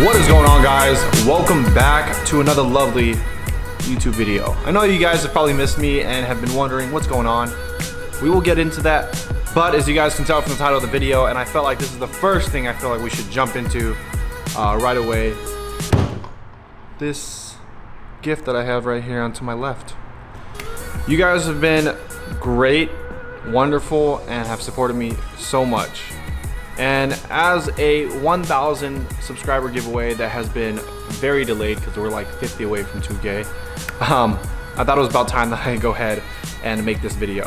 What is going on, guys? Welcome back to another lovely YouTube video. I know you guys have probably missed me and have been wondering what's going on. We will get into that, but as you guys can tell from the title of the video, and I felt like this is the first thing I feel like we should jump into right away. This gift that I have right here onto my left. You guys have been great, wonderful, and have supported me so much. And as a 1,000 subscriber giveaway that has been very delayed because we're like 50 away from 2K, I thought it was about time that I go ahead and make this video.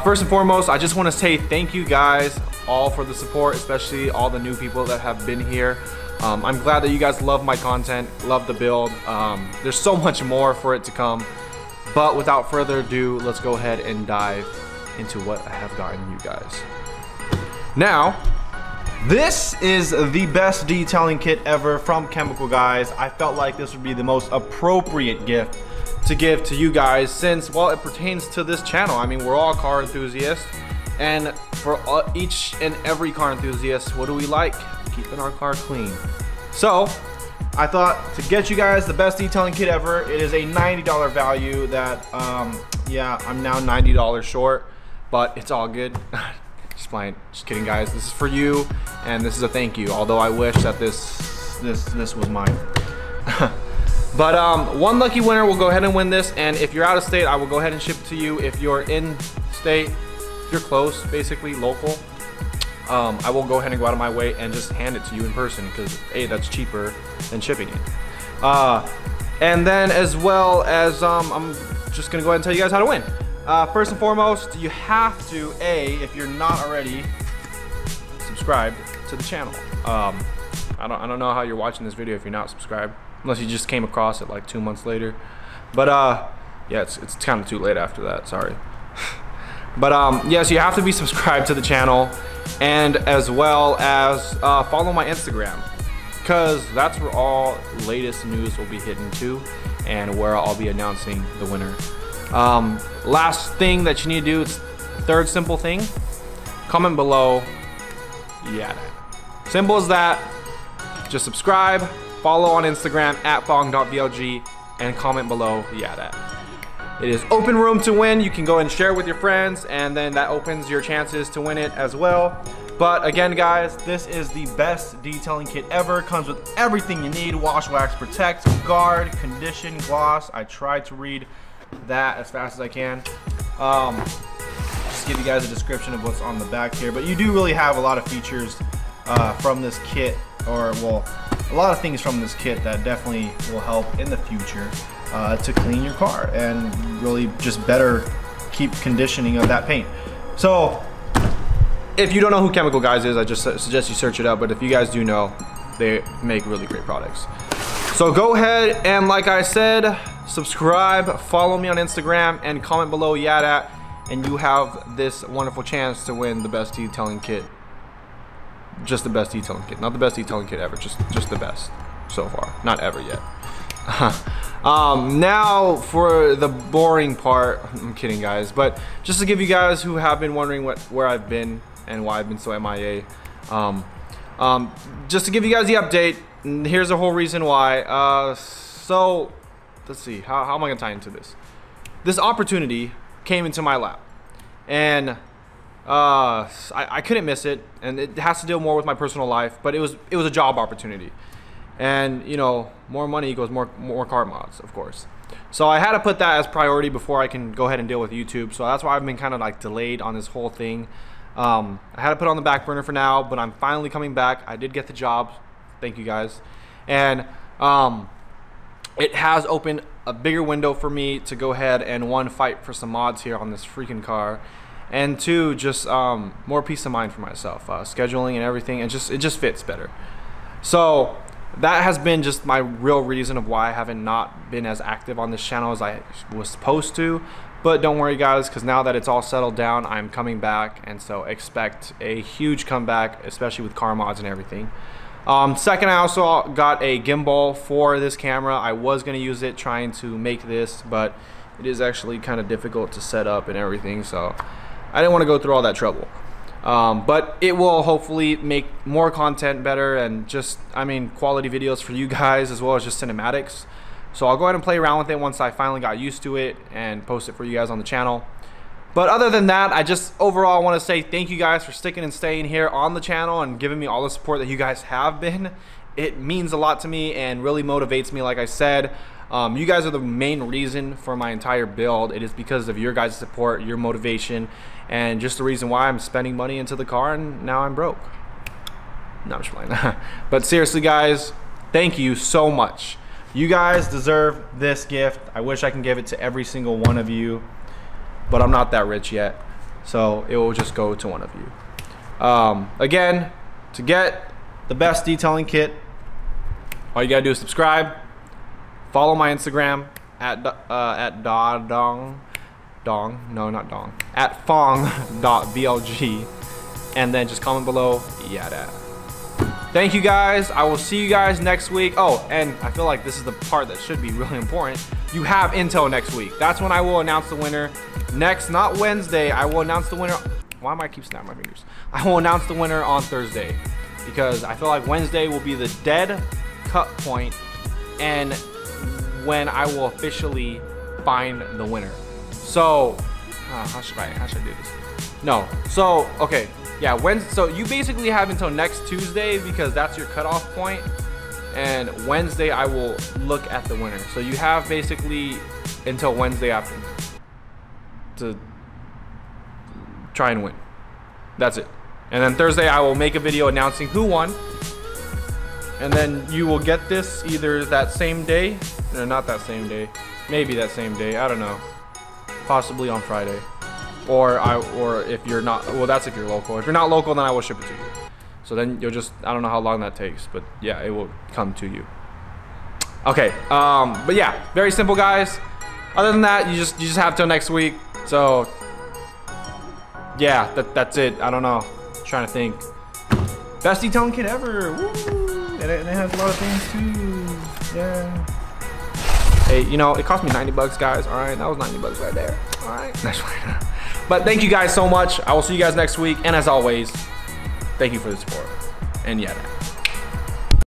First and foremost, I just want to say thank you guys all for the support, especially all the new people that have been here. I'm glad that you guys love my content, love the build. There's so much more for it to come. But without further ado, let's go ahead and dive into what I have gotten you guys. Now, this is the best detailing kit ever from Chemical Guys. I felt like this would be the most appropriate gift to give to you guys since, well, it pertains to this channel. I mean, we're all car enthusiasts, and for each and every car enthusiast, what do we like? Keeping our car clean. So, I thought to get you guys the best detailing kit ever. It is a $90 value that, yeah, I'm now $90 short, but it's all good. Just playing, just kidding, guys. This is for you, and this is a thank you. Although I wish that this was mine. But one lucky winner will go ahead and win this, and if you're out of state, I will go ahead and ship it to you. If you're in state, if you're close, basically local, I will go ahead and go out of my way and just hand it to you in person because A, that's cheaper than shipping it. And then as well as I'm just gonna go ahead and tell you guys how to win. First and foremost, you have to, if you're not already subscribed to the channel. I don't know how you're watching this video if you're not subscribed, unless you just came across it like 2 months later. But yeah, it's kind of too late after that, sorry. But yes, you have to be subscribed to the channel, and as well as follow my Instagram, because that's where all latest news will be hidden to, and where I'll be announcing the winner. Last thing that you need to do, it's the third simple thing. Comment below, yeah, that. Simple as that. Just subscribe, follow on Instagram at PhongVLG, and comment below, yeah, that. It is open room to win. You can go and share with your friends, and then that opens your chances to win it as well. But again, guys, this is the best detailing kit ever. Comes with everything you need: wash, wax, protect, guard, condition, gloss. I tried to read that as fast as I can. Just give you guys a description of what's on the back here, but you do really have a lot of features from this kit, or well, a lot of things from this kit that definitely will help in the future to clean your car and really just better keep conditioning of that paint. So if you don't know who Chemical Guys is, I just suggest you search it up, but if you guys do know, they make really great products. So go ahead and, like I said, subscribe, follow me on Instagram, and comment below, yeah, that, and you have this wonderful chance to win the best detailing kit. Just the best detailing kit, not the best detailing kit ever, just the best so far, not ever yet. Now for the boring part. I'm kidding, guys, but just to give you guys who have been wondering where I've been and why I've been so MIA, just to give you guys the update, and here's the whole reason why. So let's see, how am I gonna tie into this? This opportunity came into my lap, and I couldn't miss it, and it has to deal more with my personal life, but it was a job opportunity, and you know, more money equals more car mods, of course. So I had to put that as priority before I can go ahead and deal with YouTube. So that's why I've been kind of like delayed on this whole thing. I had to put it on the back burner for now, but I'm finally coming back. I did get the job, thank you guys, and it has opened a bigger window for me to go ahead and, one, fight for some mods here on this freaking car, and two, just more peace of mind for myself, scheduling and everything, and it just fits better. So that has been just my real reason of why I haven't not been as active on this channel as I was supposed to. But don't worry, guys, because now that it's all settled down, I'm coming back, and so expect a huge comeback, especially with car mods and everything. Second, I also got a gimbal for this camera. I was going to use it trying to make this, but it is actually kind of difficult to set up and everything, so I didn't want to go through all that trouble. But it will hopefully make more content better and just, I mean, quality videos for you guys as well as just cinematics. So I'll go ahead and play around with it once I finally got used to it and post it for you guys on the channel. But other than that, I just overall want to say thank you guys for sticking and staying here on the channel and giving me all the support that you guys have been. It means a lot to me and really motivates me, like I said. You guys are the main reason for my entire build. It is because of your guys' support, your motivation, and just the reason why I'm spending money into the car and now I'm broke. No, I'm just playing. But seriously guys, thank you so much. You guys deserve this gift. I wish I can give it to every single one of you, but I'm not that rich yet, so it will just go to one of you. Again, to get the best detailing kit, all you gotta do is subscribe, follow my Instagram at PhongVLG, and then just comment below, yeah, that. Thank you guys. I will see you guys next week. Oh, and I feel like this is the part that should be really important. You have Intel next week. That's when I will announce the winner. Next, not Wednesday, I will announce the winner. Why am I keep snapping my fingers? I will announce the winner on Thursday because I feel like Wednesday will be the dead cut point and when I will officially find the winner. So, how should I do this? No, so, okay. Yeah, so you basically have until next Tuesday because that's your cutoff point, and Wednesday I will look at the winner. So you have basically until Wednesday after to try and win. That's it. And then Thursday I will make a video announcing who won, and then you will get this either that same day, or not that same day, maybe that same day, I don't know, possibly on Friday. Or if you're not, well, that's if you're local. If you're not local, then I will ship it to you. So then you'll just, I don't know how long that takes, but yeah, it will come to you. Okay, but yeah, very simple, guys. Other than that, you just have till next week. So yeah, that's it. I don't know. I'm trying to think. Best detailing kit ever. Woo! And it has a lot of things too. Yeah. Hey, you know, it cost me 90 bucks, guys. All right, that was 90 bucks right there. All right, that's right. But thank you guys so much. I will see you guys next week. And as always, thank you for the support. And yeah.